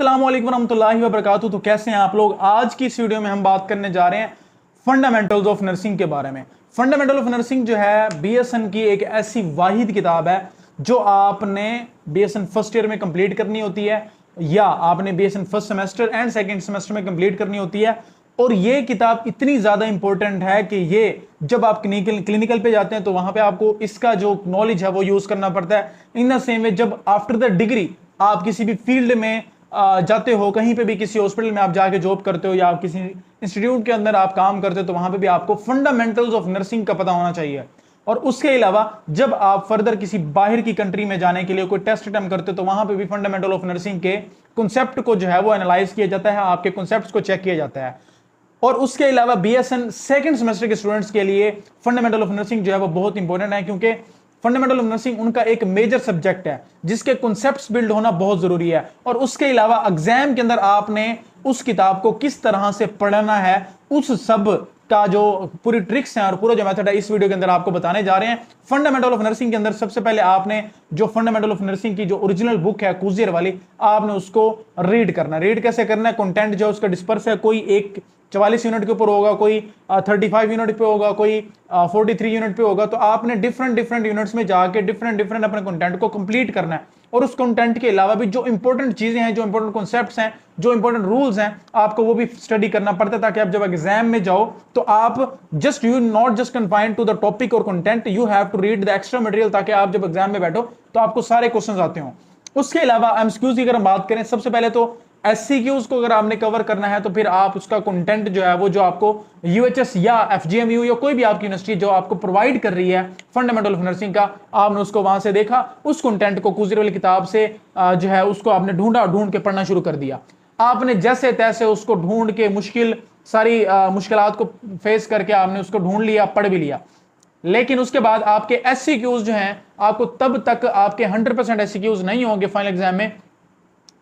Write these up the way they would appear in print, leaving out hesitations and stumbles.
अस्सलाम वालेकुम रहमतुल्लाहि व बरकातुहू। तो कैसे हैं आप लोग। आज की इस वीडियो में हम बात करने जा रहे हैं फंडामेंटल्स ऑफ नर्सिंग के बारे में। फंडामेंटल ऑफ नर्सिंग जो है बीएसएन की एक ऐसी वाहिद किताब है जो आपने बीएसएन फर्स्ट ईयर में कंप्लीट करनी होती है या आपने BSN first semester and second semester में कंप्लीट करनी होती है। और ये किताब इतनी ज्यादा इंपॉर्टेंट है कि ये जब आप क्लिनिकल पे जाते हैं तो वहां पे आपको इसका जो नॉलेज है वो यूज करना पड़ता है। इन द सेम वे जब आफ्टर द डिग्री आप किसी भी फील्ड में जाते हो, कहीं पे भी किसी हॉस्पिटल में आप जाके जॉब करते हो या आप किसी इंस्टीट्यूट के अंदर आप काम करते हो, तो वहां पे भी आपको फंडामेंटल्स ऑफ नर्सिंग का पता होना चाहिए। और उसके अलावा जब आप फर्दर किसी बाहर की कंट्री में जाने के लिए कोई टेस्ट अटेम्प्ट करते हो तो वहां पे भी फंडामेंटल ऑफ नर्सिंग के कॉन्सेप्ट को जो है वो एनालाइज किया जाता है, आपके कॉन्सेप्ट्स को चेक किया जाता है। और उसके अलावा बीएसएन सेकंड सेमेस्टर के स्टूडेंट्स के लिए फंडामेंटल ऑफ नर्सिंग जो है वो बहुत इंपॉर्टेंट है, क्योंकि फंडामेंटल ऑफ नर्सिंग उनका एक मेजर सब्जेक्ट है जिसके कॉन्सेप्ट्स बिल्ड होना बहुत जरूरी है। और उसके अलावा एग्जाम के अंदर आपने उस किताब को किस तरह से पढ़ना है, उस सब का जो पूरी ट्रिक्स हैं और पूरा जो मेथड है इस वीडियो के अंदर आपको बताने जा रहे हैं। फंडामेंटल ऑफ नर्सिंग के अंदर सबसे पहले आपने जो फंडामेंटल ऑफ नर्सिंग की जो ओरिजिनल बुक है कूजियर वाली, आपने उसको रीड करना। रीड कैसे करना है, कंटेंट जो उसका डिस्पर्स है, कोई एक 44 यूनिट के ऊपर होगा, कोई 35 यूनिट पे होगा, कोई 43 यूनिट पे होगा। तो आपने डिफरेंट यूनिट्स में जाके डिफरेंट अपने कंटेंट को कंप्लीट करना है। और उस कंटेंट के अलावा भी जो इंपॉर्टेंट चीजें हैं, जो इंपॉर्टेंट कॉन्सेप्ट्स हैं, जो इंपॉर्टेंट रूल्स हैं, आपको वो भी स्टडी करना पड़ता है, ताकि आप जब एग्जाम में जाओ तो आप you not just confined to the topic और content, you have to read the extra material, ताकि आप जब एग्जाम में बैठो तो आपको सारे क्वेश्चन आते हो। उसके अलावा एमसीक्यूज की अगर हम बात करें, सबसे पहले तो एससीक्यूज को अगर आपने कवर करना है तो फिर आप उसका कंटेंट जो है वो जो आपको यूएचएस या एफजीएमयू या कोई भी आपकी यूनिवर्सिटी जो आपको प्रोवाइड कर रही है फंडामेंटल ऑफ नर्सिंग का, आपने उसको वहां से देखा, उस कंटेंट को कूजियर वाली किताब से जो है उसको आपने ढूंढ के पढ़ना शुरू कर दिया। आपने जैसे तैसे उसको ढूंढ के सारी मुश्किलात को फेस करके आपने उसको ढूंढ लिया, पढ़ भी लिया। लेकिन उसके बाद आपके एससीक्यूज जो हैं, आपको तब तक आपके 100% एससीक्यूज नहीं होंगे फाइनल एग्जाम में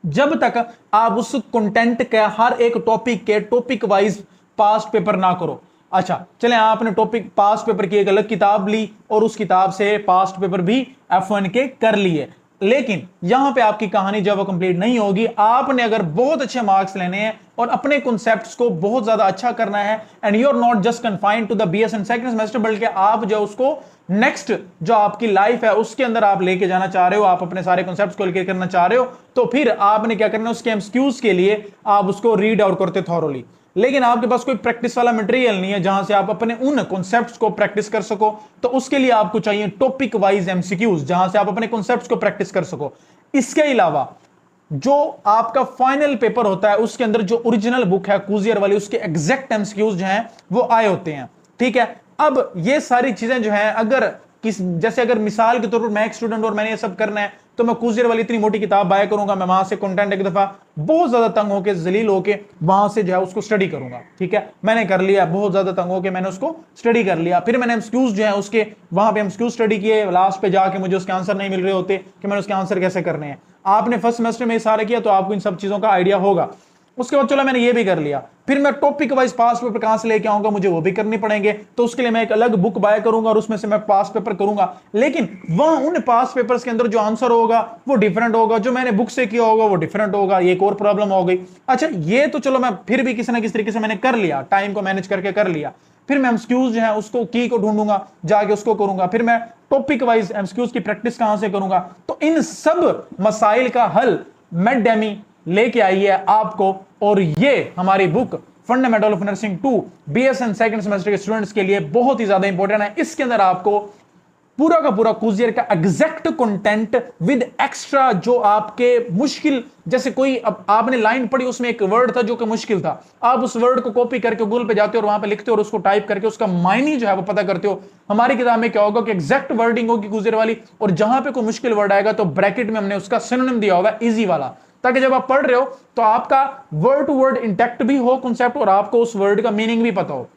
जब तक आप उस कंटेंट के हर एक टॉपिक वाइज पास्ट पेपर ना करो। अच्छा चलें, आपने टॉपिक पास्ट पेपर की एक अलग किताब ली और उस किताब से पास्ट पेपर भी F1 के कर लिए, लेकिन यहां पे आपकी कहानी जब वो कंप्लीट नहीं होगी। आपने अगर बहुत अच्छे मार्क्स लेने हैं और अपने कॉन्सेप्ट्स को बहुत ज्यादा अच्छा करना है, and you are not just confined to the BSN second semester, बल्कि आप जो उसको नेक्स्ट जो आपकी लाइफ है उसके अंदर आप लेके जाना चाह रहे हो, आप अपने सारे कॉन्सेप्ट्स को लेके करना चाह रहे हो, तो फिर आपने क्या करना है, उसके एमसीक्यूज के लिए आप उसको रीड आउट करते थॉरोली। लेकिन आपके पास कोई प्रैक्टिस वाला मटेरियल नहीं है जहां से आप अपने उन कॉन्सेप्ट्स को प्रैक्टिस कर सको, तो उसके लिए आपको चाहिए टॉपिक वाइज एमसीक्यूज जहां से आप अपने कॉन्सेप्ट्स को प्रैक्टिस कर सको। इसके अलावा जो आपका फाइनल पेपर होता है उसके अंदर जो ओरिजिनल बुक है कूजियर वाली, उसके एग्जैक्ट एमसीक्यूज जो हैं वो आए होते हैं। ठीक है, अब ये सारी चीजें जो हैं, अगर जैसे अगर मिसाल के तौर पर मैं एक स्टूडेंट और मैंने ये सब करना है तो मैं कूजियर वाली इतनी मोटी किताब बाय करूंगा, मैं वहां से कंटेंट एक दफा बहुत ज्यादा तंग होके जलील होके वहां से जो है उसको स्टडी करूंगा। ठीक है, मैंने कर लिया, बहुत ज्यादा तंग होके मैंने उसको स्टडी कर लिया, फिर मैंने एमसीक्यूज जो है उसके वहां पे एमसीक्यूज स्टडी किए, लास्ट पे जाके मुझे उसके आंसर नहीं मिल रहे होते कि मैंने उसके आंसर कैसे करने हैं। आपने फर्स्ट सेमेस्टर में सारा किया तो आपको इन सब चीजों का आइडिया होगा। उसके बाद चलो मैंने ये भी कर लिया, फिर मैं टॉपिक वाइज पास्ट पेपर कहां से लेके आऊंगा, मुझे वो भी करने पड़ेंगे, तो उसके लिए मैं एक अलग बुक बाय करूंगा और उसमें से मैं पास्ट पेपर करूंगा। लेकिन वहां उन पास्ट पेपर्स के अंदर जो आंसर होगा वो डिफरेंट होगा, जो मैंने बुक से किया होगा वो डिफरेंट होगा। एक और प्रॉब्लम हो गई। अच्छा ये तो चलो मैं फिर भी किसी ना किसी तरीके से मैंने कर लिया, टाइम को मैनेज करके कर लिया। फिर मैं एमसीक्यूज जो है उसको की को ढूंढूंगा, जाके उसको करूंगा, फिर मैं टॉपिक वाइज एमसीक्यूज की प्रैक्टिस कहां से करूंगा। तो इन सब मसाइल का हल मैडमी लेके आई है आपको, और ये हमारी book fundamental of nursing 2 BSN second semester के स्टूडेंट्स के लिए बहुत ही ज्यादा इंपॉर्टेंट है। इसके अंदर आपको पूरा का पूरा कूजियर का एग्जैक्ट कंटेंट विद एक्स्ट्रा जो आपके मुश्किल, जैसे कोई अब आपने लाइन पढ़ी उसमें एक वर्ड था जो कि मुश्किल था, आप उस वर्ड को कॉपी करके गूगल पे जाते हो और वहां पे लिखते हो और उसको टाइप करके उसका मायने जो है वो पता करते हो। हमारी किताब में क्या होगा कि एग्जैक्ट वर्डिंग होगी कूजियर वाली, और जहां पे कोई मुश्किल वर्ड आएगा तो ब्रैकेट में हमने उसका सिनोनिम दिया होगा इजी वाला, ताकि जब आप पढ़ रहे हो तो आपका वर्ड टू वर्ड इंटैक्ट भी हो कॉन्सेप्ट और आपको उस वर्ड का मीनिंग भी पता हो।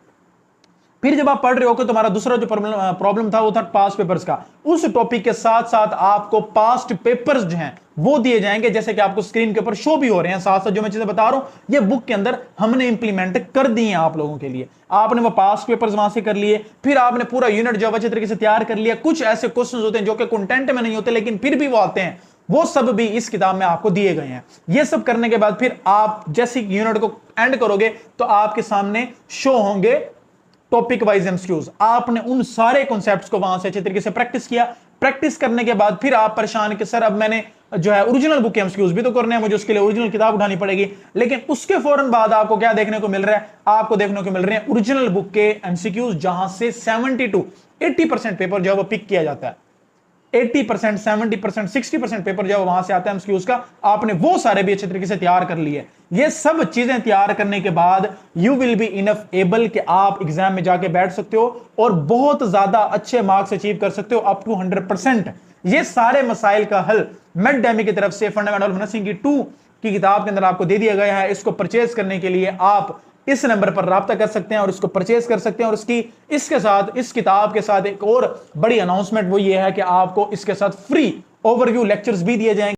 फिर जब आप पढ़ रहे हो कि तुम्हारा दूसरा जो प्रॉब्लम था वो था पास्ट पेपर्स का, उस टॉपिक के साथ साथ आपको पास्ट पेपर्स जो हैं वो दिए जाएंगे, जैसे कि आपको स्क्रीन के ऊपर शो भी हो रहे हैं। साथ साथ जो मैं चीजें बता रहा हूं ये बुक के अंदर हमने इंप्लीमेंट कर दी हैं आप लोगों के लिए। आपने वो पास्ट पेपर्स वहां से कर लिए, फिर आपने पूरा यूनिट जो अच्छे तरीके से तैयार कर लिया। कुछ ऐसे क्वेश्चन होते हैं जो कि कंटेंट में नहीं होते लेकिन फिर भी वो आते हैं, वो सब भी इस किताब में आपको दिए गए हैं। ये सब करने के बाद फिर आप जैसे यूनिट को एंड करोगे तो आपके सामने शो होंगे टॉपिक वाइज एमसीक्यूज। आपने उन सारे कॉन्सेप्ट्स को वहां से अच्छे तरीके से प्रैक्टिस किया। प्रैक्टिस करने के बाद फिर आप परेशान कि सर अब मैंने जो है ओरिजिनल बुक के एमसीक्यूज भी तो करने हैं, मुझे उसके लिए ओरिजिनल किताब उठानी पड़ेगी। लेकिन उसके फौरन बाद आपको क्या देखने को मिल रहा है? आपको देखने को मिल रहे हैं ओरिजिनल बुक के एमसीक्यूज, जहां से 70 to 80% पेपर जो है वो पिक किया जाता है। 80%, 70%, 60% पेपर जो वहां से आता है एमसीक्यूज का, आपने वो सारे भी अच्छे तरीके से तैयार कर लिए। ये सब चीजें तैयार करने के बाद you will be enough able कि आप एग्जाम में जाके बैठ सकते हो और बहुत ज्यादा अच्छे मार्क्स अचीव कर सकते हो, अप टू 100%। ये सारे मसाइल का हल मैकडेमी की तरफ से फंडामेंटल ऑफ नर्सिंग की 2 की किताब के अंदर आपको दे दिया गया है। इसको परचेज करने के लिए आप इस नंबर पर राब्ता कर सकते हैं और इसको परचेज कर सकते हैं। और इसके साथ, इस किताब के साथ एक और बड़ी अनाउंसमेंट वो ये है कि आपको इसके साथ फ्री ओवरव्यू लेक्चर्स भी दिए जाएंगे।